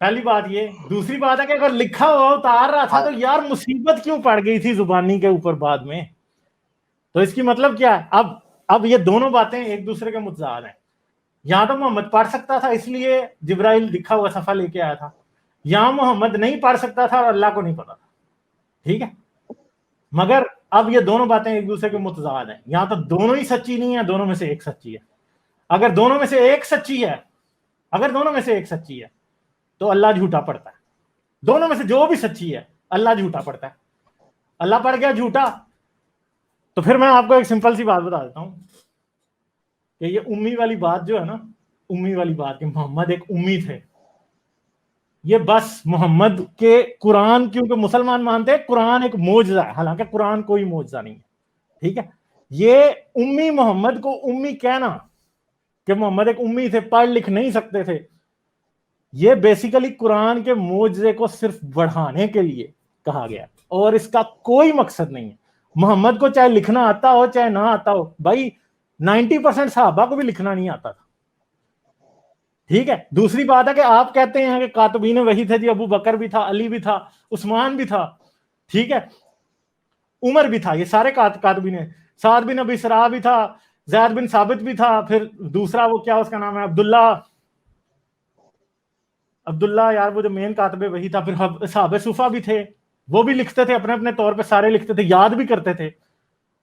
پہلی بات یہ. دوسری بات ہے کہ اگر لکھا ہوا اتار رہا تھا تو یار مصیبت کیوں پڑ گئی تھی زبانی کے اوپر بعد میں؟ تو اس کی مطلب کیا ہے؟ اب یہ دونوں باتیں ایک دوسرے کے متضاد ہیں. یہاں تو محمد پڑھ سکتا تھا اس لیے جبرائیل لکھا ہوا صفحہ لے کے آیا تھا, یہاں محمد نہیں پڑھ سکتا تھا اور اللہ کو نہیں پتا تھا. ٹھیک ہے, مگر اب یہ دونوں باتیں ایک دوسرے کے متضاد ہیں. یہاں تو دونوں ہی سچی نہیں ہے, دونوں میں سے ایک سچی ہے. اگر دونوں میں سے ایک سچی ہے, اگر دونوں میں سے ایک سچی ہے تو اللہ جھوٹا پڑتا ہے. دونوں میں سے جو بھی سچی ہے اللہ جھوٹا پڑتا ہے. اللہ پڑ گیا جھوٹا تو پھر میں آپ کو ایک سمپل سی بات بتا دیتا ہوں کہ یہ امی والی بات جو ہے نا, امی والی بات کہ محمد ایک امی تھے, یہ بس محمد کے قرآن, کیونکہ مسلمان مانتے ہیں قرآن ایک معجزہ ہے, حالانکہ قرآن کوئی معجزہ نہیں ہے. ٹھیک ہے, یہ امی محمد کو امی کہنا کہ محمد ایک امی تھے, پڑھ لکھ نہیں سکتے تھے, یہ بیسیکلی قرآن کے معجزے کو صرف بڑھانے کے لیے کہا گیا اور اس کا کوئی مقصد نہیں ہے. محمد کو چاہے لکھنا آتا ہو چاہے نہ آتا ہو, بھائی 90% صحابہ کو بھی لکھنا نہیں آتا تھا. ٹھیک ہے, دوسری بات ہے کہ آپ کہتے ہیں کہ کاتبین وحی تھے جی, ابو بکر بھی تھا, علی بھی تھا, عثمان بھی تھا, ٹھیک ہے, عمر بھی تھا, یہ سارے کاتبین. سعد بن ابی سرا بھی تھا, زید بن ثابت بھی تھا, پھر دوسرا وہ کیا اس کا نام ہے عبداللہ یار وہ جو مین کاتب وحی تھا. پھر صحابہ صفہ بھی تھے, وہ بھی لکھتے تھے اپنے اپنے طور پہ, سارے لکھتے تھے, یاد بھی کرتے تھے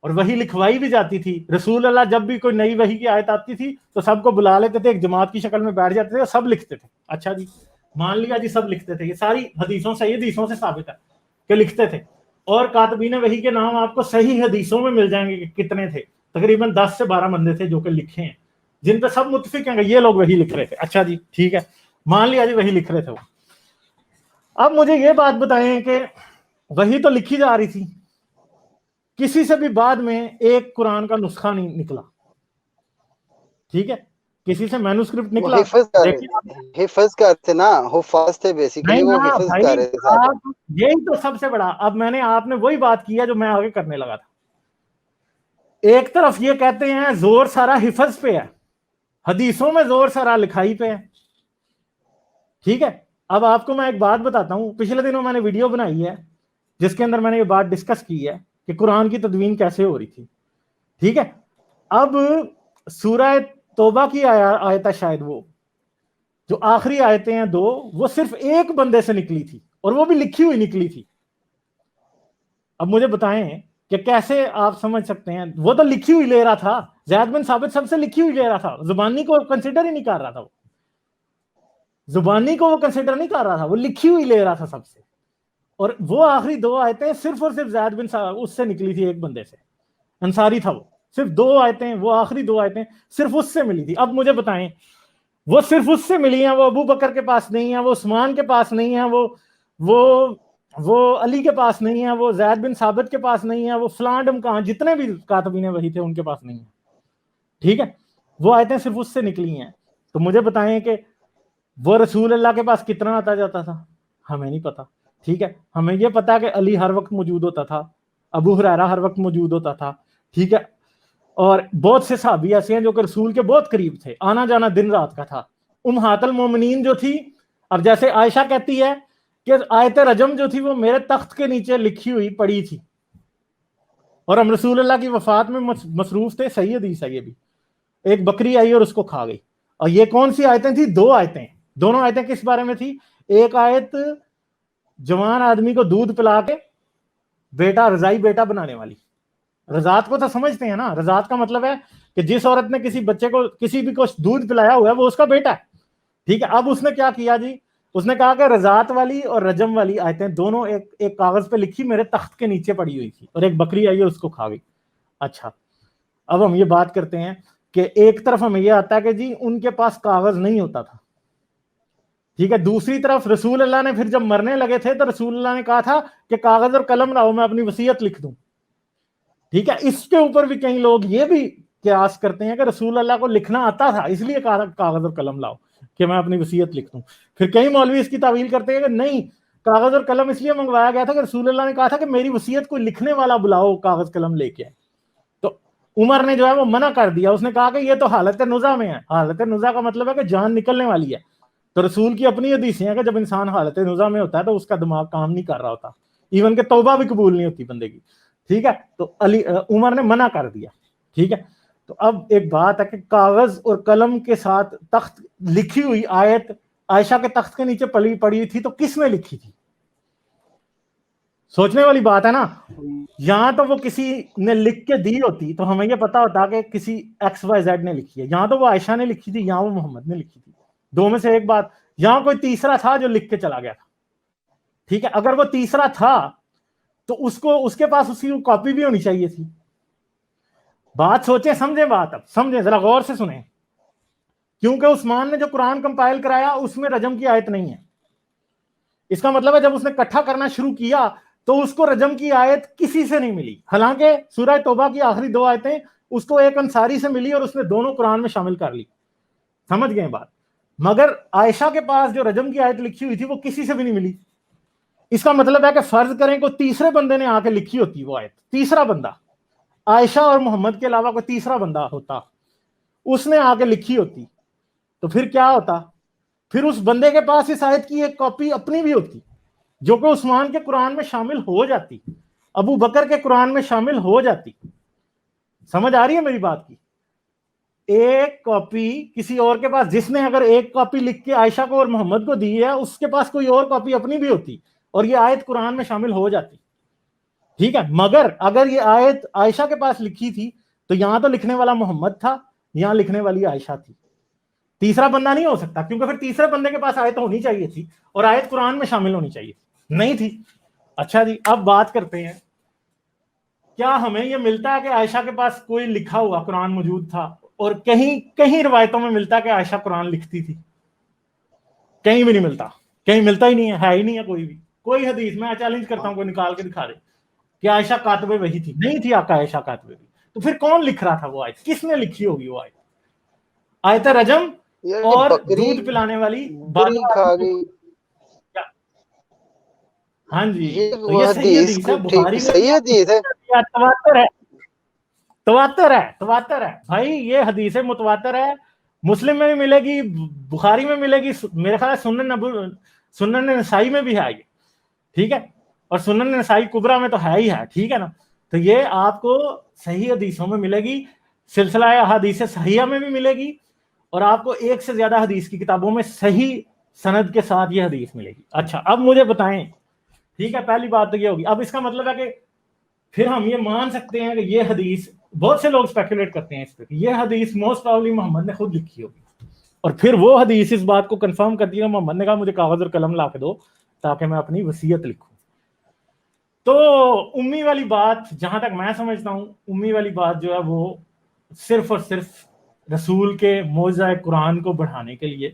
اور وہی لکھوائی بھی جاتی تھی. رسول اللہ جب بھی کوئی نئی وحی کی آیت آتی تھی تو سب کو بلا لیتے تھے, ایک جماعت کی شکل میں بیٹھ جاتے تھے اور سب لکھتے تھے. اچھا جی, مان لیا جی سب لکھتے تھے, یہ ساری حدیثوں سے, یہ حدیثوں سے ثابت ہے کہ لکھتے تھے. اور کاتبین وحی کے نام آپ کو صحیح حدیثوں میں مل جائیں گے کہ کتنے تھے, تقریباً 10 سے 12 بندے تھے جو کہ لکھے ہیں, جن پہ سب متفق ہیں کہ یہ لوگ وحی لکھ رہے تھے. اچھا جی ٹھیک ہے, مان لیا جی وحی لکھ رہے تھے وہ. اب مجھے یہ بات بتائیں کہ وحی تو لکھی جا رہی تھی, کسی سے بھی بعد میں ایک قرآن کا نسخہ نہیں نکلا. ٹھیک ہے, کسی سے مینوسکرپٹ وہ نکلا؟ حفظ کرتے نا, حفاظ تھے بیسیکلی, نہیں وہ نا حفظ بھائی, کر رہے تھے. آپ یہی تو سب سے بڑا. اب میں نے آپ نے وہی بات کیا جو میں آگے کرنے لگا تھا. ایک طرف یہ کہتے ہیں زور سارا حفظ پہ ہے, حدیثوں میں زور سارا لکھائی پہ ہے. ٹھیک ہے, اب آپ کو میں ایک بات بتاتا ہوں, پچھلے دنوں میں نے ویڈیو بنائی ہے جس کے اندر میں نے یہ بات ڈسکس کی ہے کہ قرآن کی تدوین کیسے ہو رہی تھی. ٹھیک ہے, اب سورہ توبہ کی آیت ہے شاید, وہ جو آخری آیتیں ہیں 2, وہ صرف ایک بندے سے نکلی تھی اور وہ بھی لکھی ہوئی نکلی تھی. اب مجھے بتائیں کہ کیسے آپ سمجھ سکتے ہیں, وہ تو لکھی ہوئی لے رہا تھا, زید بن ثابت سب سے لکھی ہوئی لے رہا تھا, زبانی کو کنسیڈر ہی نہیں کر رہا تھا, وہ زبانی کو وہ کنسیڈر نہیں کر رہا تھا, وہ لکھی ہوئی لے رہا تھا سب سے. اور وہ آخری 2 آیتیں صرف اور صرف زید بن ثابت اس سے نکلی تھی, ایک بندے سے, انصاری تھا وہ. صرف 2 آیتیں, وہ آخری 2 آیتیں صرف اس سے ملی تھی. اب مجھے بتائیں وہ صرف اس سے ملی ہیں, وہ ابو بکر کے پاس نہیں ہیں, وہ عثمان کے پاس نہیں ہیں, وہ علی کے پاس نہیں ہیں, وہ زید بن ثابت کے پاس نہیں ہیں, وہ فلاں ڈمکان جتنے بھی کاتبین وحی تھے ان کے پاس نہیں ہیں. ٹھیک ہے, وہ آیتیں صرف اس سے نکلی ہیں. تو مجھے بتائیں کہ وہ رسول اللہ کے پاس کتنا آتا جاتا تھا, ہمیں نہیں پتا. ٹھیک ہے, ہمیں یہ پتا کہ علی ہر وقت موجود ہوتا تھا, ابو ہریرہ ہر وقت موجود ہوتا تھا. ٹھیک ہے, اور بہت سے صحابی ایسے ہیں جو کہ رسول کے بہت قریب تھے, آنا جانا دن رات کا تھا. امہات المومنین جو تھی, اب جیسے عائشہ کہتی ہے کہ آیت رجم جو تھی وہ میرے تخت کے نیچے لکھی ہوئی پڑی تھی, اور ہم رسول اللہ کی وفات میں مصروف تھے. صحیح حدیث ہے یہ بھی, ایک بکری آئی اور اس کو کھا گئی. اور یہ کون سی آیتیں تھی؟ 2 آیتیں. دونوں آیتیں کس بارے میں تھی؟ ایک آیت جوان آدمی کو دودھ پلا کے بیٹا, رضائی بیٹا بنانے والی. رضاعت کو تو سمجھتے ہیں نا, رضاعت کا مطلب ہے کہ جس عورت نے کسی بچے کو کسی بھی کو دودھ پلایا ہوا ہے وہ اس کا بیٹا ہے. ٹھیک ہے, اب اس نے کیا کیا جی, اس نے کہا کہ رضاعت والی اور رجم والی آیتیں دونوں ایک کاغذ پہ لکھی میرے تخت کے نیچے پڑی ہوئی تھی, اور ایک بکری آئی اور اس کو کھا گئی. اچھا, اب ہم یہ بات کرتے ہیں کہ ایک طرف ہمیں یہ آتا ہے کہ جی ان کے پاس کاغذ نہیں ہوتا تھا. ٹھیک ہے, دوسری طرف رسول اللہ نے پھر جب مرنے لگے تھے تو رسول اللہ نے کہا تھا کہ کاغذ اور قلم لاؤ, میں اپنی وصیت لکھ دوں. ٹھیک ہے, اس کے اوپر بھی کئی لوگ یہ بھی قیاس کرتے ہیں کہ رسول اللہ کو لکھنا آتا تھا اس لیے کاغذ اور قلم لاؤ کہ میں اپنی وصیت لکھ دوں. پھر کئی مولوی اس کی تعویل کرتے ہیں کہ نہیں, کاغذ اور قلم اس لیے منگوایا گیا تھا کہ رسول اللہ نے کہا تھا کہ میری وصیت کو لکھنے والا بلاؤ, کاغذ قلم لے کے آئے. تو عمر نے جو ہے وہ منع کر دیا, اس نے کہا کہ یہ تو حالت نزع میں ہے. حالت نزع کا مطلب ہے کہ جان نکلنے والی ہے. تو رسول کی اپنی حدیثیں ہیں کہ جب انسان حالت نزا میں ہوتا ہے تو اس کا دماغ کام نہیں کر رہا ہوتا، ایون کہ توبہ بھی قبول نہیں ہوتی بندے کی، ٹھیک ہے. تو عمر نے منع کر دیا، ٹھیک ہے. تو اب ایک بات ہے کہ کاغذ اور قلم کے ساتھ تخت لکھی ہوئی آیت عائشہ کے تخت کے نیچے پڑی تھی تو کس نے لکھی تھی؟ سوچنے والی بات ہے نا. یہاں تو وہ کسی نے لکھ کے دی ہوتی تو ہمیں یہ پتا ہوتا کہ کسی ایکس وائی زیڈ نے لکھی ہے. یہاں تو وہ عائشہ نے لکھی تھی، یہاں وہ محمد نے لکھی تھی. دو میں سے ایک بات، یہاں کوئی تیسرا تھا جو لکھ کے چلا گیا تھا، ٹھیک ہے. اگر وہ تیسرا تھا تو اس کے پاس اس کی کاپی بھی ہونی چاہیے تھی. بات سوچیں، سمجھیں، بات اب سمجھیں، ذرا غور سے سنیں. کیونکہ عثمان نے جو قرآن کمپائل کرایا اس میں رجم کی آیت نہیں ہے. اس کا مطلب ہے جب اس نے اکٹھا کرنا شروع کیا تو اس کو رجم کی آیت کسی سے نہیں ملی. حالانکہ سورہ توبہ کی آخری 2 آیتیں اس کو ایک انصاری سے ملی اور اس نے دونوں قرآن میں شامل کر لی. سمجھ گئے بات؟ مگر عائشہ کے پاس جو رجم کی آیت لکھی ہوئی تھی وہ کسی سے بھی نہیں ملی. اس کا مطلب ہے کہ فرض کریں کوئی تیسرے بندے نے آ کے لکھی ہوتی وہ آیت، تیسرا بندہ، عائشہ اور محمد کے علاوہ کوئی تیسرا بندہ ہوتا، اس نے آ کے لکھی ہوتی تو پھر کیا ہوتا؟ پھر اس بندے کے پاس اس آیت کی ایک کاپی اپنی بھی ہوتی جو کہ عثمان کے قرآن میں شامل ہو جاتی، ابو بکر کے قرآن میں شامل ہو جاتی. سمجھ آ رہی ہے میری بات کی؟ ایک کاپی کسی اور کے پاس، جس نے اگر ایک کاپی لکھ کے عائشہ کو اور محمد کو دی ہے، اس کے پاس کوئی اور کاپی اپنی بھی ہوتی اور یہ آیت قرآن میں شامل ہو جاتی، ٹھیک ہے. مگر اگر یہ آیت عائشہ کے پاس لکھی تھی تو یہاں تو لکھنے والا محمد تھا، یہاں لکھنے والی عائشہ تھی. تیسرا بندہ نہیں ہو سکتا کیونکہ پھر تیسرے بندے کے پاس آیت ہونی چاہیے تھی اور آیت قرآن میں شامل ہونی چاہیے تھی، نہیں تھی. اچھا جی، اب بات کرتے ہیں، کیا ہمیں یہ ملتا ہے کہ عائشہ کے پاس کوئی لکھا ہوا قرآن موجود تھا؟ اور کہیں روایتوں میں ملتا ہے کہ عائشہ قرآن لکھتی تھی؟ کہیں بھی نہیں ملتا، کہیں ملتا ہی نہیں ہے ہی نہیں ہے کوئی حدیث. میں چیلنج کرتا ہوں کوئی نکال کے دکھا دے کہ عائشہ کاتبہ وحی تھی. نہیں تھی آقا عائشہ کاتبہ وحی. تو پھر کون لکھ رہا تھا وہ آیت؟ کس نے لکھی ہوگی وہ آیت؟ آیت رجم اور دودھ پلانے والی کھا گئی. ہاں جی، تو وہ یہ صحیح حدیث ہے، بخاری میں صحیح حدیث ہے، تواتر ہے بھائی. یہ حدیث متواتر ہے، مسلم میں بھی ملے گی، بخاری میں ملے گی، میرے خیال سنن نسائی میں بھی ہے یہ، ٹھیک ہے. اور سنن نسائی کبریٰ میں تو ہے ہی ہے، ٹھیک ہے نا. تو یہ آپ کو صحیح حدیثوں میں ملے گی، سلسلہ احادیث صحیحہ میں بھی ملے گی، اور آپ کو ایک سے زیادہ حدیث کی کتابوں میں صحیح سند کے ساتھ یہ حدیث ملے گی. اچھا، اب مجھے بتائیں، ٹھیک ہے، پہلی بات تو یہ ہوگی. اب اس کا مطلب ہے کہ پھر ہم یہ مان سکتے ہیں کہ یہ حدیث، بہت سے لوگ اسپیکولیٹ کرتے ہیں اس پہ، یہ حدیث موسٹ پروبیبلی محمد نے خود لکھی ہوگی. اور پھر وہ حدیث اس بات کو کنفرم کرتی ہے، محمد نے کہا مجھے کاغذ اور قلم لا کے دو تاکہ میں اپنی وصیت لکھوں. تو امی والی بات، جہاں تک میں سمجھتا ہوں، امی والی بات جو ہے وہ صرف اور صرف رسول کے معجزہ قرآن کو بڑھانے کے لیے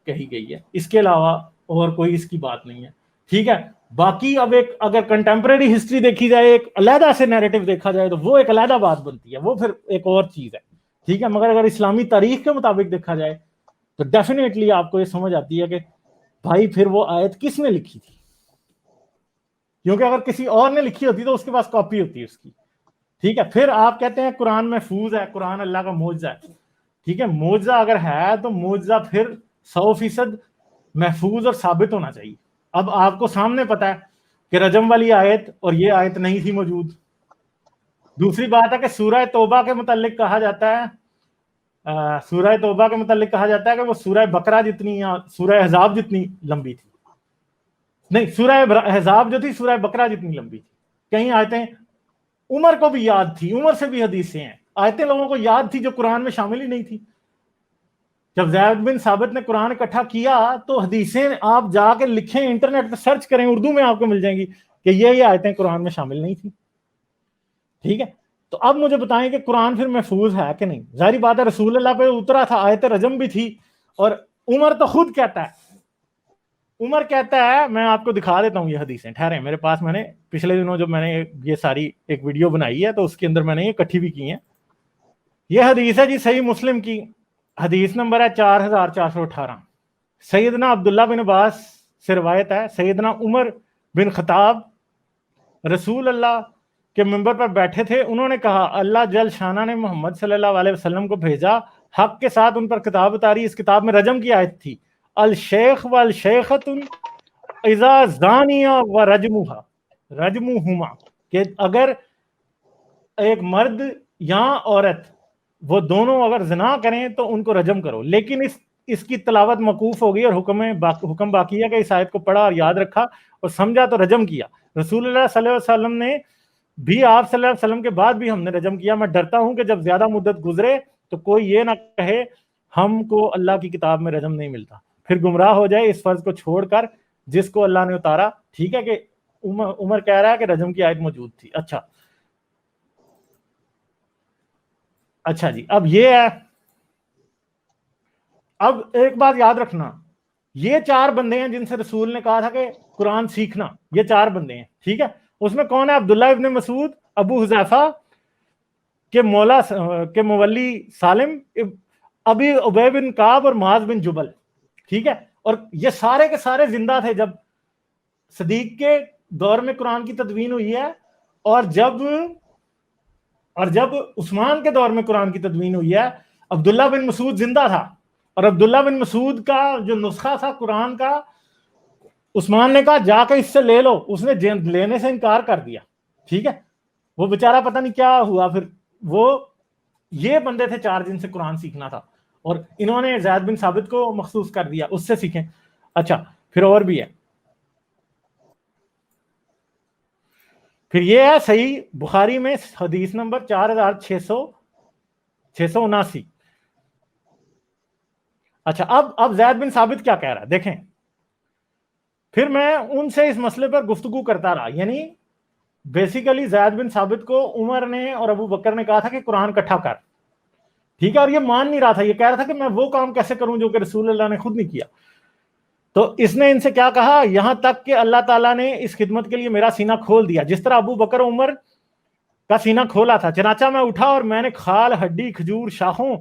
کہی گئی ہے، اس کے علاوہ اور کوئی اس کی بات نہیں ہے، ٹھیک ہے. باقی اب ایک اگر کنٹمپریری ہسٹری دیکھی جائے، ایک علیحدہ سے نیریٹو دیکھا جائے تو وہ ایک علیحدہ بات بنتی ہے، وہ پھر ایک اور چیز ہے، ٹھیک ہے. مگر اگر اسلامی تاریخ کے مطابق دیکھا جائے تو ڈیفینیٹلی آپ کو یہ سمجھ آتی ہے کہ بھائی پھر وہ آیت کس نے لکھی تھی؟ کیونکہ اگر کسی اور نے لکھی ہوتی تو اس کے پاس کاپی ہوتی ہے اس کی، ٹھیک ہے. پھر آپ کہتے ہیں قرآن محفوظ ہے، قرآن اللہ کا معجزہ ہے، ٹھیک ہے. معجزہ اگر ہے تو معجزہ پھر 100% محفوظ اور ثابت ہونا چاہیے. اب آپ کو سامنے پتا ہے کہ رجم والی آیت اور یہ آیت نہیں تھی موجود. دوسری بات ہے کہ سورہ توبہ کے متعلق کہا جاتا ہے، سورہ توبہ کے متعلق کہا جاتا ہے کہ وہ سورہ بقرہ جتنی یا سورہ احزاب جتنی لمبی تھی. نہیں، سورہ احزاب جو تھی سورہ بقرہ جتنی لمبی تھی. کہیں آیتیں عمر کو بھی یاد تھی، عمر سے بھی حدیثیں ہیں، آیتیں لوگوں کو یاد تھی جو قرآن میں شامل ہی نہیں تھی. جب زید بن ثابت نے قرآن اکٹھا کیا تو حدیثیں آپ جا کے لکھیں، انٹرنیٹ پہ سرچ کریں، اردو میں آپ کو مل جائیں گی کہ یہ آیتیں قرآن میں شامل نہیں تھی، ٹھیک ہے. تو اب مجھے بتائیں کہ قرآن پھر محفوظ ہے کہ نہیں؟ ظاہری بات ہے رسول اللہ پہ اترا تھا، آیت رجم بھی تھی. اور عمر تو خود کہتا ہے، میں آپ کو دکھا دیتا ہوں یہ حدیثیں، ٹھہریں، میرے پاس، میں نے پچھلے دنوں جب میں نے یہ ساری ایک ویڈیو بنائی ہے تو اس کے اندر میں نے یہ اکٹھی بھی کی ہیں. یہ حدیث ہے جی صحیح مسلم کی، حدیث نمبر ہے 4418. سیدنا عبداللہ بن عباس سے روایت ہے، سیدنا عمر بن خطاب رسول اللہ کے منبر پر بیٹھے تھے، انہوں نے کہا اللہ جل شانہ نے محمد صلی اللہ علیہ وسلم کو بھیجا، حق کے ساتھ ان پر کتاب اتاری، اس کتاب میں رجم کی آیت تھی، الشیخ والشیخۃ اذا زانیہ ورجمہما، کہ اگر ایک مرد یا عورت وہ دونوں اگر زنا کریں تو ان کو رجم کرو. لیکن اس کی تلاوت موقوف ہو گئی اور حکم باقی ہے کہ اس آیت کو پڑھا اور یاد رکھا اور سمجھا تو رجم کیا. رسول اللہ صلی اللہ علیہ وسلم نے بھی، آپ صلی اللہ علیہ وسلم کے بعد بھی ہم نے رجم کیا. میں ڈرتا ہوں کہ جب زیادہ مدت گزرے تو کوئی یہ نہ کہے ہم کو اللہ کی کتاب میں رجم نہیں ملتا، پھر گمراہ ہو جائے اس فرض کو چھوڑ کر جس کو اللہ نے اتارا. ٹھیک ہے کہ عمر کہہ رہا ہے کہ رجم کی آیت موجود تھی. اچھا جی، اب یہ ہے. اب ایک بات یاد رکھنا، یہ 4 بندے ہیں جن سے رسول نے کہا تھا کہ قرآن سیکھنا، یہ 4 بندے ہیں. ٹھیک ہے، اس میں کون ہے؟ عبداللہ ابن مسعود، ابو حذیفہ کے مولا کے مولی سالم، ابی ابی بن کعب اور معاذ بن جبل. ٹھیک ہے، اور یہ سارے کے سارے زندہ تھے جب صدیق کے دور میں قرآن کی تدوین ہوئی ہے، اور جب عثمان کے دور میں قرآن کی تدوین ہوئی ہے. عبداللہ بن مسعود زندہ تھا، اور عبداللہ بن مسعود کا جو نسخہ تھا قرآن کا، عثمان نے کہا جا کے اس سے لے لو، اس نے لینے سے انکار کر دیا. ٹھیک ہے، وہ بیچارہ پتہ نہیں کیا ہوا. پھر وہ یہ بندے تھے 4 جن سے قرآن سیکھنا تھا، اور انہوں نے زید بن ثابت کو مخصوص کر دیا اس سے سیکھیں. اچھا، پھر اور بھی ہے. پھر یہ ہے صحیح بخاری میں حدیث نمبر 4679. اچھا، اب زید بن ثابت کیا کہہ رہا ہے دیکھیں. پھر میں ان سے اس مسئلے پر گفتگو کرتا رہا. یعنی بیسیکلی زید بن ثابت کو عمر نے اور ابو بکر نے کہا تھا کہ قرآن اکٹھا کر. ٹھیک ہے، اور یہ مان نہیں رہا تھا. یہ کہہ رہا تھا کہ میں وہ کام کیسے کروں جو کہ رسول اللہ نے خود نہیں کیا. تو اس نے ان سے کیا کہا، یہاں تک کہ اللہ تعالیٰ نے اس خدمت کے لیے میرا سینہ کھول دیا جس طرح ابو بکر عمر کا سینہ کھولا تھا. چنانچہ میں اٹھا اور میں نے کھال، ہڈی، کھجور، شاخوں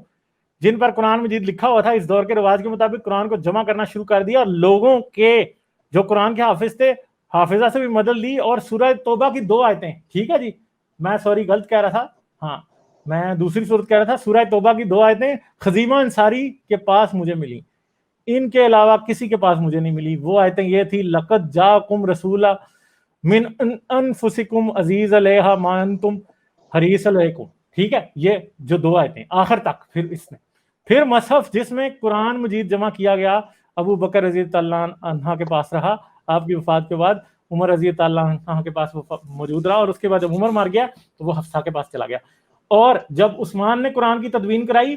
جن پر قرآن مجید لکھا ہوا تھا اس دور کے رواج کے مطابق قرآن کو جمع کرنا شروع کر دیا، اور لوگوں کے جو قرآن کے حافظ تھے حافظہ سے بھی مدد لی، اور سورہ توبہ کی 2 آیتیں. ٹھیک ہے جی، میں غلط کہہ رہا تھا، ہاں میں دوسری صورت کہہ رہا تھا. سورہ توبہ کی 2 آیتیں خزیمہ انصاری کے پاس مجھے ملی، ان کے علاوہ کسی کے پاس مجھے نہیں ملی. وہ آیتیں یہ تھی، لقد جاءکم رسول من انفسکم عزیز علیہ ما انتم حریص علیکم. ٹھیک ہے، یہ جو 2 آیتیں آخر تک. پھر مصحف جس میں قرآن مجید جمع کیا گیا ابو بکر رضی اللہ عنہ کے پاس رہا، آپ کی وفات کے بعد عمر رضی اللہ عنہ کے پاس موجود رہا، اور اس کے بعد جب عمر مار گیا تو وہ حفصہ کے پاس چلا گیا. اور جب عثمان نے قرآن کی تدوین کرائی،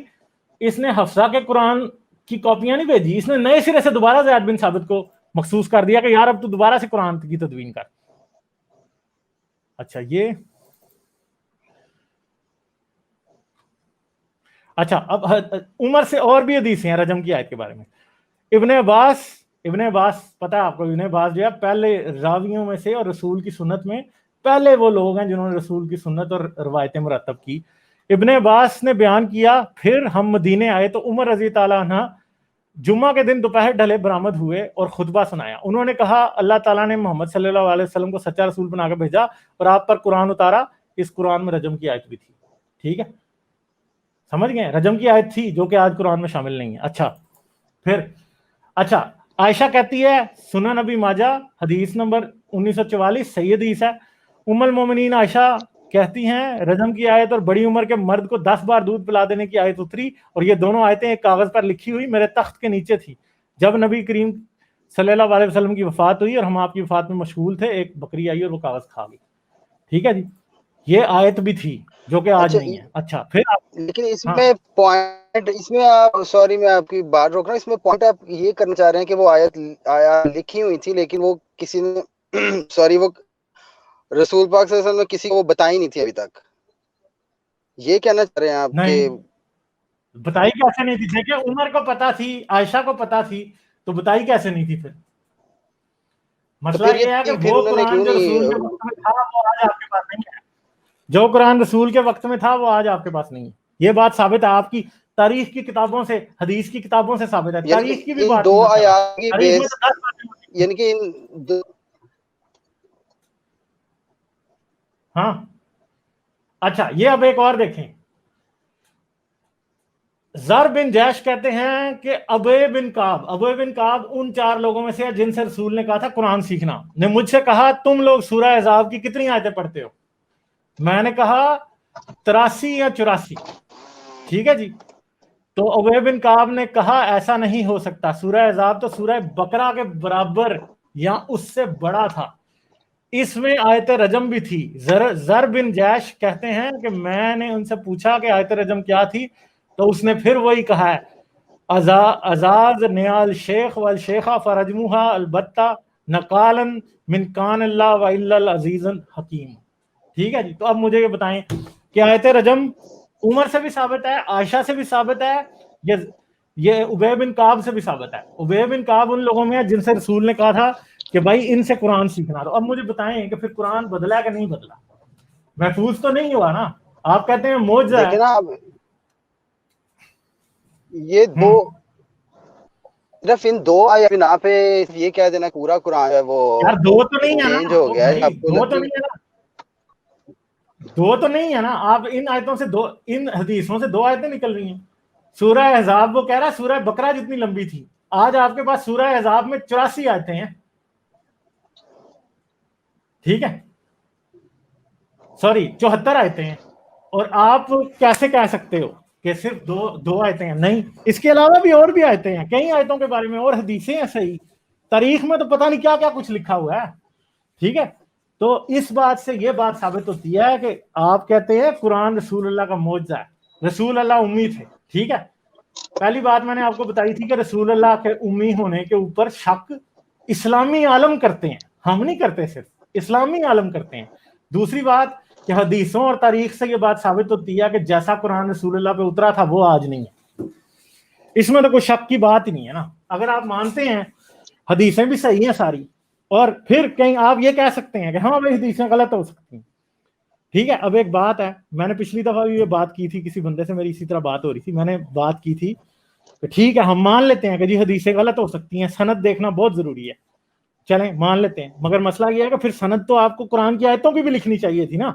اس نے حفصہ کے قرآن کی کاپیاں نہیں بھیجی، اس نے نئے سرے سے دوبارہ زید بن ثابت کو مخصوص کر دیا کہ یار اب تو دوبارہ سے قرآن کی تدوین کر. اچھا یہ اچھا، اب عمر سے اور بھی حدیثیں ہیں رجم کی آیت کے بارے میں. ابن عباس پتہ ہے آپ کو، ابن عباس جو ہے پہلے راویوں میں سے اور رسول کی سنت میں پہلے وہ لوگ ہیں جنہوں نے رسول کی سنت اور روایتیں مرتب کی. ابن عباس نے بیان کیا، پھر ہم مدینے آئے تو عمر رضی تعالیٰ عنہ جمعہ کے دن دوپہر ڈھلے برآمد ہوئے اور خطبہ سنایا. انہوں نے کہا اللہ تعالیٰ نے محمد صلی اللہ علیہ وسلم کو سچا رسول بنا کر بھیجا اور آپ پر قرآن اتارا. اس قرآن میں رجم کی آیت بھی تھی. ٹھیک ہے، سمجھ گئے، رجم کی آیت تھی جو کہ آج قرآن میں شامل نہیں ہے. اچھا عائشہ کہتی ہے، سنن نبی ماجہ حدیث نمبر 1944 صحیح حدیث ہے. ام المومنین عائشہ کہتی ہیں رجم کی آیت اور بڑی عمر کے مرد کو 10 بار دودھ پلا دینے کی آیت اتری، اور یہ دونوں آیتیں ایک کاغذ پر لکھی ہوئی میرے تخت کے نیچے تھی. جب نبی کریم صلی اللہ علیہ وسلم کی وفات ہوئی اور ہم آپ کی وفات میں مشغول تھے، ایک بکری آئی اور وہ کاغذ کھا گئی. ٹھیک ہے جی، یہ آیت بھی تھی جو کہ آج نہیں ہے. اچھا پھر لیکن اس میں پوائنٹ، اس میں آپ سوری میں آپ کی بات روک رہا ہوں، اس میں پوائنٹ آپ یہ کرنا چاہ رہے ہیں کہ وہ آیت لکھی ہوئی تھی لیکن وہ کسی نے سوری وہ رسول پاک صلی اللہ علیہ وسلم نے کسی کو وہ بتائی نہیں تھی ابھی تک، یہ کہنا چاہ رہے ہیں آپ؟ کہ بتائی کیسے نہیں تھی؟ دیکھیں عمر کو پتا تھی، عائشہ کو پتا تھی، تو بتائی کیسے نہیں تھی؟ پھر مسئلہ یہ ہے کہ وہ قرآن جو رسول کے وقت میں تھا وہ آج آپ کے پاس نہیں ہے. جو قرآن رسول کے وقت میں تھا وہ آج آپ کے پاس نہیں ہے. یہ بات ثابت ہے آپ کی تاریخ کی کتابوں سے، حدیث کی کتابوں سے ثابت ہے. تاریخ کی بھی بات دو آیات کی بیس، یعنی کہ ہاں. اچھا یہ اب ایک اور دیکھیں، زر بن جیش کہتے ہیں کہ ابے بن کعب ان 4 لوگوں میں سے ہے جن سے رسول نے کہا تھا قرآن سیکھنا، نے مجھ سے کہا تم لوگ سورہ احزاب کی کتنی آیتیں پڑھتے ہو؟ میں نے کہا 83 یا 84. ٹھیک ہے جی. تو ابے بن کعب نے کہا ایسا نہیں ہو سکتا، سورہ احزاب تو سورہ بقرہ کے برابر یا اس سے بڑا تھا، اس میں آیت رجم بھی تھی. زر بن جیش کہتے ہیں کہ میں نے ان سے پوچھا کہ آیت رجم کیا تھی، تو اس نے پھر وہی کہا ہے ازاز نیال شیخ والشیخہ فرجموہا البتہ نقالا من کان اللہ و الا العزیز الحکیم. ٹھیک ہے جی. تو اب مجھے یہ بتائیں کہ آیت رجم عمر سے بھی ثابت ہے، عائشہ سے بھی ثابت ہے، یہ ابے بن کعب سے بھی ثابت ہے. ابے بن کعب ان لوگوں میں ہے جن سے رسول نے کہا تھا کہ بھائی ان سے قرآن سیکھنا. تو اب مجھے بتائیں کہ پھر قرآن بدلا کہ نہیں بدلا؟ محفوظ تو نہیں ہوا نا. آپ کہتے ہیں معجزہ ہے. دیکھیں نا اب یہ دو صرف ان 2 آیات بنا پہ یہ کہہ دینا پورا قرآن ہے وہ یار 2 تو نہیں ہے نا، چینج ہو گیا ہے. آپ کو 2 تو نہیں ہے نا، 2 تو نہیں ہے نا. آپ ان آیتوں سے ان حدیثوں سے 2 آیتیں نکل رہی ہیں. سورہ احزاب وہ کہہ رہا ہے سورہ بقرہ جتنی لمبی تھی، آج آپ کے پاس سورہ احزاب میں 84 آیتیں ہیں. ٹھیک ہے، سوری 74 آیتیں ہیں. اور آپ کیسے کہہ سکتے ہو کہ صرف 2 آیتیں ہیں؟ نہیں، اس کے علاوہ بھی اور بھی آیتیں ہیں، کئی آیتوں کے بارے میں اور حدیثیں ہیں. صحیح تاریخ میں تو پتہ نہیں کیا کیا کچھ لکھا ہوا ہے. ٹھیک ہے. تو اس بات سے یہ بات ثابت ہوتی ہے کہ آپ کہتے ہیں قرآن رسول اللہ کا معجزہ ہے، رسول اللہ امی تھے. ٹھیک ہے. پہلی بات میں نے آپ کو بتائی تھی کہ رسول اللہ کے امی ہونے کے اوپر شک اسلامی عالم کرتے ہیں، ہم نہیں کرتے، صرف اسلامی عالم کرتے ہیں. دوسری بات کہ حدیثوں اور تاریخ سے یہ بات ثابت ہوتی ہے کہ جیسا قرآن رسول اللہ پہ اترا تھا وہ آج نہیں ہے. اس میں تو کوئی شک کی بات ہی نہیں ہے نا. اگر آپ مانتے ہیں حدیثیں بھی صحیح ہیں ساری، اور پھر کہیں آپ یہ کہہ سکتے ہیں کہ ہاں بھائی حدیثیں غلط ہو سکتی ہیں. ٹھیک ہے. اب ایک بات ہے، میں نے پچھلی دفعہ بھی یہ بات کی تھی، کسی بندے سے میری اسی طرح بات ہو رہی تھی، میں نے بات کی تھی کہ ٹھیک ہے ہم مان لیتے ہیں کہ جی حدیثیں غلط ہو سکتی ہیں، سند دیکھنا بہت ضروری ہے، چلیں مان لیتے ہیں. مگر مسئلہ یہ ہے کہ پھر سند تو آپ کو قرآن کی آیتوں کی بھی لکھنی چاہیے تھی نا.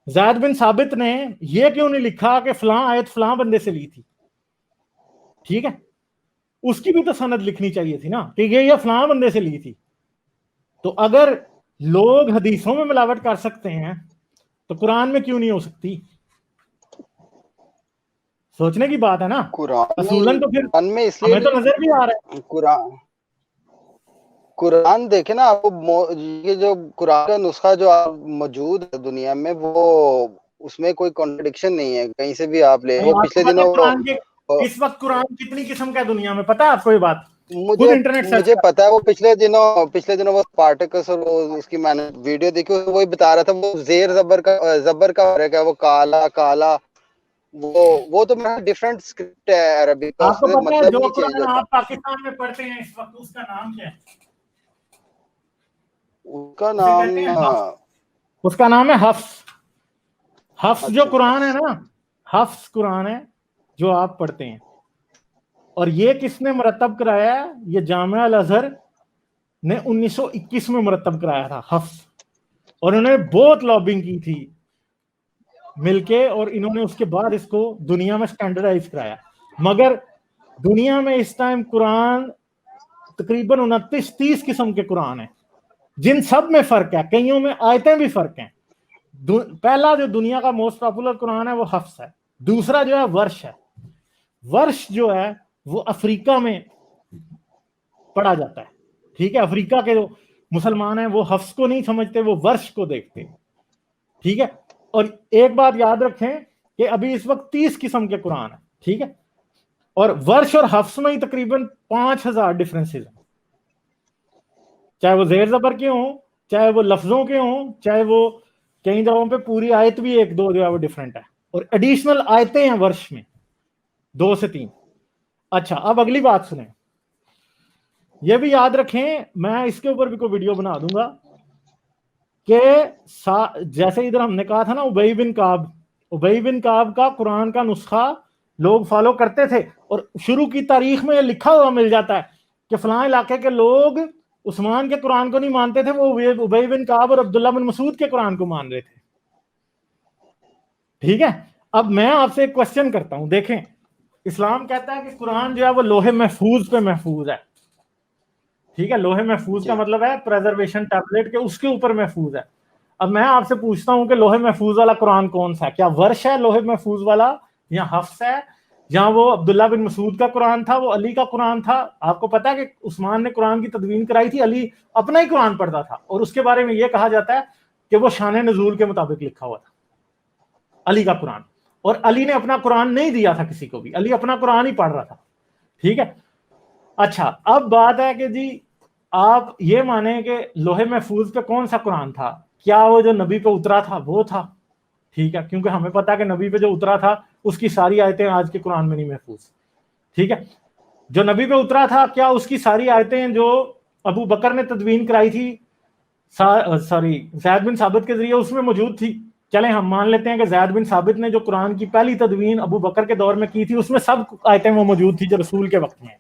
زید بن ثابت نے یہ کیوں نہیں لکھا کہ فلاں آیت فلاں بندے سے لی تھی؟ ٹھیک ہے، اس کی بھی تو سند لکھنی چاہیے تھی نا کہ یہ فلاں بندے سے لی تھی. تو اگر لوگ حدیثوں میں ملاوٹ کر سکتے ہیں تو قرآن میں کیوں نہیں ہو سکتی؟ سوچنے کی بات ہے نا. اصولاً تو پھر قرآن میں اس لیے ہمیں تو نظر بھی آ رہا ہے قرآن دیکھیں نا آپ، یہ جو قرآن کا نسخہ جو موجود ہے دنیا میں، وہ اس میں کوئی کانٹرڈکشن نہیں ہے کہیں سے بھی آپ لے. وہ پچھلے دنوں قرآن کے اس وقت قرآن کتنی قسم کا دنیا میں پتا ہے آپ کو؟ یہ بات خود انٹرنیٹ سرچ مجھے پتا ہے. وہ پچھلے دنوں وہ اسپارٹکس اور اس کی میں نے ویڈیو دیکھی، وہی بتا رہا تھا وہ زیر زبر کا فرق ہے، وہ کالا کالا، وہ تو ڈفرنٹ اسکرپٹ ہے عربی کا، آپ اس کو سے پتا ہے مطلب جو نہیں چینج قرآن ہوتا. آپ پاکستان میں پڑھتے ہیں اس وقت، اس کا نام کیا ہے؟ اس کا نام اس کا نام ہے حفظ. حفظ جو اچھا، قرآن ہے نا، حفظ قرآن ہے جو آپ پڑھتے ہیں. اور یہ کس نے مرتب کرایا ہے؟ یہ جامعہ الازہر نے 1921 میں مرتب کرایا تھا حفظ. اور انہوں نے بہت لابنگ کی تھی مل کے، اور انہوں نے اس کے بعد اس کو دنیا میں سٹینڈرڈائز کرایا. مگر دنیا میں اس ٹائم قرآن تقریباً 29-30 قسم کے قرآن ہیں، جن سب میں فرق ہے، کئیوں میں آیتیں بھی فرق ہیں. پہلا جو دنیا کا موسٹ پاپولر قرآن ہے وہ حفظ ہے. دوسرا جو ہے ورش ہے. ورش جو ہے وہ افریقہ میں پڑھا جاتا ہے. ٹھیک ہے. افریقہ کے جو مسلمان ہیں وہ حفظ کو نہیں سمجھتے، وہ ورش کو دیکھتے. ٹھیک ہے. اور ایک بات یاد رکھیں کہ ابھی اس وقت 30 قسم کے قرآن ہیں. ٹھیک ہے. اور ورش اور حفظ میں ہی تقریباً 5000 ڈفرینسز ہیں، چاہے وہ زیر زبر کے ہوں، چاہے وہ لفظوں کے ہوں، چاہے وہ کئی جگہوں پہ پوری آیت بھی 1-2 جو ہے وہ ڈفرینٹ ہے. اور ایڈیشنل آیتیں ہیں ورش میں 2 سے 3. اچھا اب اگلی بات سنیں، یہ بھی یاد رکھیں، میں اس کے اوپر بھی کوئی ویڈیو بنا دوں گا کہ جیسے ادھر ہم نے کہا تھا نا ابی بن کعب کا قرآن کا نسخہ لوگ فالو کرتے تھے، اور شروع کی تاریخ میں یہ لکھا ہوا مل جاتا ہے کہ فلاں علاقے کے لوگ عثمان کے قرآن کو نہیں مانتے تھے، وہ ابی بن کعب اور عبداللہ بن مسعود کے قرآن کو مان رہے تھے. ٹھیک ہے. اب میں آپ سے ایک کوسچن کرتا ہوں، دیکھیں اسلام کہتا ہے کہ قرآن جو ہے وہ لوہے محفوظ پہ محفوظ ہے. ٹھیک ہے, لوہے محفوظ کا مطلب ہے پریزرویشن ٹیبلٹ کے اس کے اوپر محفوظ ہے. اب میں آپ سے پوچھتا ہوں کہ لوہے محفوظ والا قرآن کون سا ہے؟ کیا ورش ہے لوہے محفوظ والا, یا حفص ہے, یا وہ عبداللہ بن مسعود کا قرآن تھا, وہ علی کا قرآن تھا؟ آپ کو پتا ہے کہ عثمان نے قرآن کی تدوین کرائی تھی, علی اپنا ہی قرآن پڑھتا تھا, اور اس کے بارے میں یہ کہا جاتا ہے کہ وہ شان نزول کے مطابق لکھا ہوا تھا, علی کا قرآن. اور علی نے اپنا قرآن نہیں دیا تھا کسی کو بھی, علی اپنا قرآن ہی پڑھ رہا تھا. ٹھیک ہے, اچھا اب بات ہے کہ جی آپ یہ مانیں کہ لوہے محفوظ پہ کون سا قرآن تھا؟ کیا وہ جو نبی پہ اترا تھا وہ تھا؟ ٹھیک ہے, کیونکہ ہمیں پتا کہ نبی پہ جو اترا تھا اس کی ساری آیتیں آج کے قرآن میں نہیں محفوظ. ٹھیک ہے, جو نبی پہ اترا تھا کیا اس کی ساری آیتیں جو ابو بکر نے تدوین کرائی تھی زید بن ثابت کے ذریعے اس میں موجود تھی؟ چلیں ہم مان لیتے ہیں کہ زید بن ثابت نے جو قرآن کی پہلی تدوین ابو بکر کے دور میں کی تھی اس میں سب آیتیں وہ موجود تھی جو رسول کے وقت میں.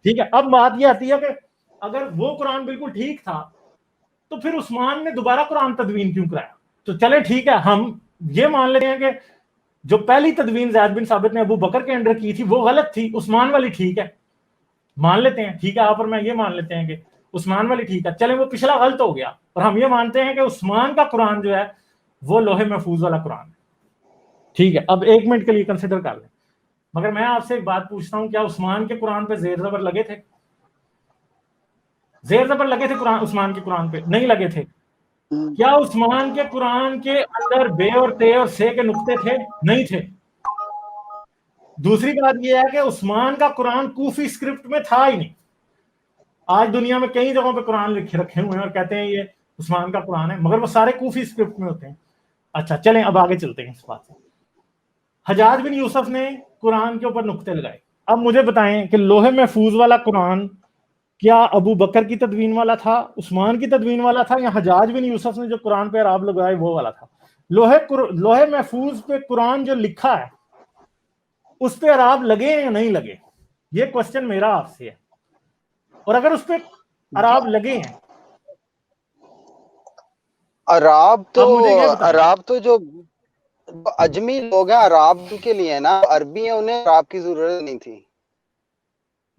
ٹھیک ہے, اب بات یہ آتی ہے کہ اگر وہ قرآن بالکل ٹھیک تھا تو پھر عثمان نے دوبارہ قرآن تدوین کیوں کرایا؟ تو چلے ٹھیک ہے, ہم یہ مان لیتے ہیں کہ جو پہلی تدوین زید بن ثابت نے ابو بکر کے انڈر کی تھی وہ غلط تھی, عثمان والی ٹھیک ہے, مان لیتے ہیں. ٹھیک ہے, آپ اور میں یہ مان لیتے ہیں کہ عثمان والی ٹھیک ہے, چلیں وہ پچھلا غلط ہو گیا, اور ہم یہ مانتے ہیں کہ عثمان کا قرآن جو ہے وہ لوہے محفوظ والا قرآن ہے. ٹھیک ہے, اب ایک منٹ کے لیے کنسیڈر کر لیں, مگر میں آپ سے ایک بات پوچھتا ہوں, کیا عثمان کے قرآن پہ زیر زبر لگے تھے؟ زیر زبر لگے تھے قرآن عثمان کے قرآن پہ؟ نہیں لگے تھے. کیا عثمان کے قرآن کے اندر بے اور تے اور سے کے نقطے تھے؟ نہیں تھے. دوسری بات یہ ہے کہ عثمان کا قرآن کوفی اسکرپٹ میں تھا ہی نہیں. آج دنیا میں کئی جگہوں پہ قرآن لکھے رکھے ہوئے ہیں اور کہتے ہیں یہ عثمان کا قرآن ہے, مگر وہ سارے کوفی اسکرپٹ میں ہوتے ہیں. اچھا چلیں اب آگے چلتے ہیں اس بات سے. حجاج بن یوسف نے قرآن کے اوپر نقطے لگائے. اب مجھے بتائیں کہ لوہے محفوظ والا قرآن کیا ابو بکر کی تدوین والا تھا, عثمان کی تدوین والا تھا, یا حجاج بن یوسف نے جو قرآن پہ اعراب لگائے وہ والا تھا؟ لوہے محفوظ پہ قرآن جو لکھا ہے اس پہ اعراب لگے یا نہیں لگے, یہ کوسچن میرا آپ سے ہے. اور اگر اس پہ اعراب لگے ہیں, عراب تو جو اجمی لوگ ہیں عراب کے لیے نا, عربی ہیں, انہیں عراب کی ضرورت نہیں تھی.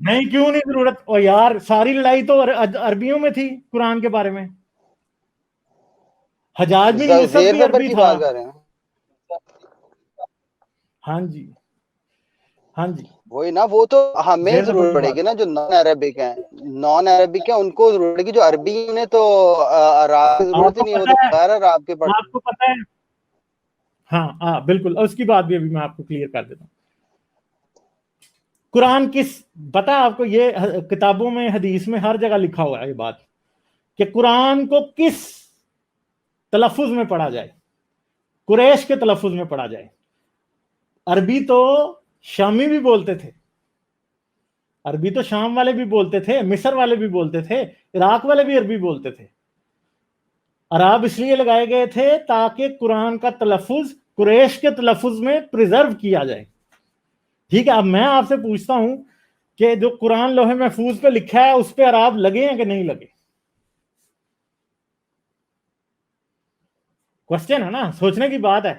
نہیں کیوں نہیں ضرورت؟ اور یار ساری لڑائی تو عربیوں میں تھی قرآن کے بارے میں. حجاج بن یوسف زیر بھی زبر عربی کی تھا. بات کر رہے ہیں. ہاں جی ہاں جی, وہی نا, وہ تو ہمیں ضرورت پڑے گی نا جو نان عربک ہیں, ان کو ضرورت پڑے گی. جو عربی ہیں انہیں تو عراب کی ضرورت ہی نہیں ہے, وہ تو غیر عراب کے پڑھتے ہیں. آپ کو پتہ ہے, ہاں بالکل, اس کی بات بھی ابھی میں آپ کو کلیئر کر دیتا ہوں. قرآن کس پتا آپ کو, یہ کتابوں میں حدیث میں ہر جگہ لکھا ہوا ہے یہ بات کہ قرآن کو کس تلفظ میں پڑھا جائے. قریش کے تلفظ میں پڑھا جائے. عربی تو شامی بھی بولتے تھے, عربی تو شام والے بھی بولتے تھے, مصر والے بھی بولتے تھے, عراق والے بھی عربی بولتے تھے. عرب اس لیے لگائے گئے تھے تاکہ قرآن کا تلفظ قریش کے تلفظ میں پریزرو کیا جائے. ٹھیک ہے, اب میں آپ سے پوچھتا ہوں کہ جو قرآن لوہے محفوظ پہ لکھا ہے اس پہ اعراب لگے ہیں کہ نہیں لگے؟ کوسچن ہے نا, سوچنے کی بات ہے.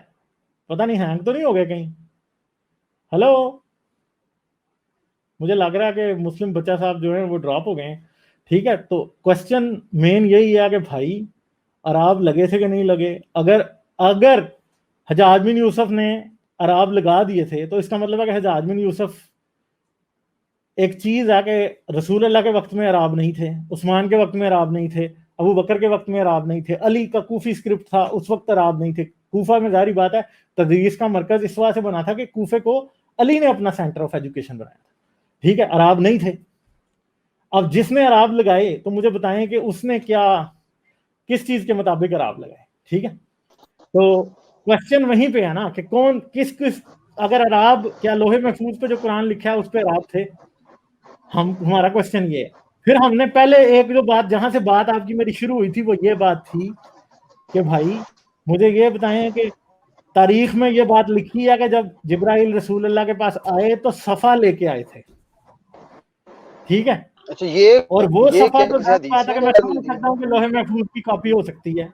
پتہ نہیں ہینگ تو نہیں ہو گئے کہیں؟ ہلو, مجھے لگ رہا ہے کہ مسلم بچہ صاحب جو ہیں وہ ڈراپ ہو گئے ہیں. ٹھیک ہے, تو کوسچن مین یہی ہے کہ بھائی اعراب لگے تھے کہ نہیں لگے. اگر حجاج بن یوسف نے اعراب لگا دیے تھے تو اس کا مطلب ہے کہ حجاج بن یوسف, ایک چیز ہے کہ رسول اللہ کے وقت میں اعراب نہیں تھے, عثمان کے وقت میں اعراب نہیں تھے, ابو بکر کے وقت میں اعراب نہیں تھے, علی کا کوفی اسکرپٹ تھا اس وقت اعراب نہیں تھے. کوفہ میں ظاہری بات ہے تدریس کا مرکز اس وجہ سے بنا تھا کہ کوفے کو علی نے اپنا سینٹر آف ایجوکیشن بنایا تھا. ٹھیک ہے, اعراب نہیں تھے. اب جس نے اعراب لگائے تو مجھے بتائیں کہ اس نے کس چیز کے مطابق اعراب لگائے. ٹھیک ہے, تو کوسچن وہیں پہ ہے نا کہ کون کس اگر اعراب کیا لوہے محفوظ پہ جو قرآن لکھا ہے اس پہ اعراب تھے؟ ہمارا کوسچن یہ ہے. پھر ہم نے پہلے ایک جو بات جہاں سے بات آپ کی میری شروع ہوئی تھی وہ یہ بات تھی کہ بھائی مجھے یہ بتائیں کہ تاریخ میں یہ بات لکھی ہے کہ جب جبرائیل رسول اللہ کے پاس آئے تو صفحہ لے کے آئے تھے. ٹھیک ہے, اچھا یہ اور وہ صفحہ تو کسی حدیث کہ میں سمجھ سکتا ہوں کہ لوہے محفوظ کی کاپی ہو سکتی ہے.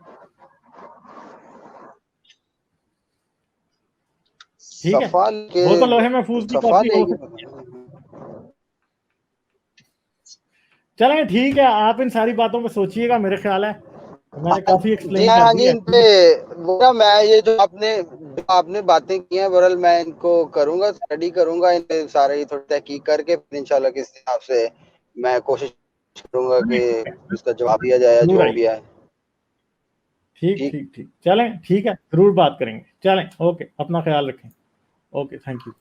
ٹھیک ہے وہ تو لوہے محفوظ کی کاپی ہو سکتی ہے. چلیں ٹھیک ہے آپ ان ساری باتوں پہ سوچیے گا, میرے خیال ہے میں نے کافی ایکسپلین کر ہاں جی دیا. ان پہ میں یہ جو آپ نے باتیں کی ہیں بہرحال میں ان کو کروں گا, اسٹڈی کروں گا, ان پہ سارے تھوڑی تحقیق کر کے انشاءاللہ کس حساب سے میں کوشش کروں گا کہ اس کا جواب دیا جائے جو بھی ہے. ٹھیک ٹھیک ٹھیک چلیں ٹھیک ہے ضرور بات کریں گے. چلیں اوکے اپنا خیال رکھیں. Okay thank you.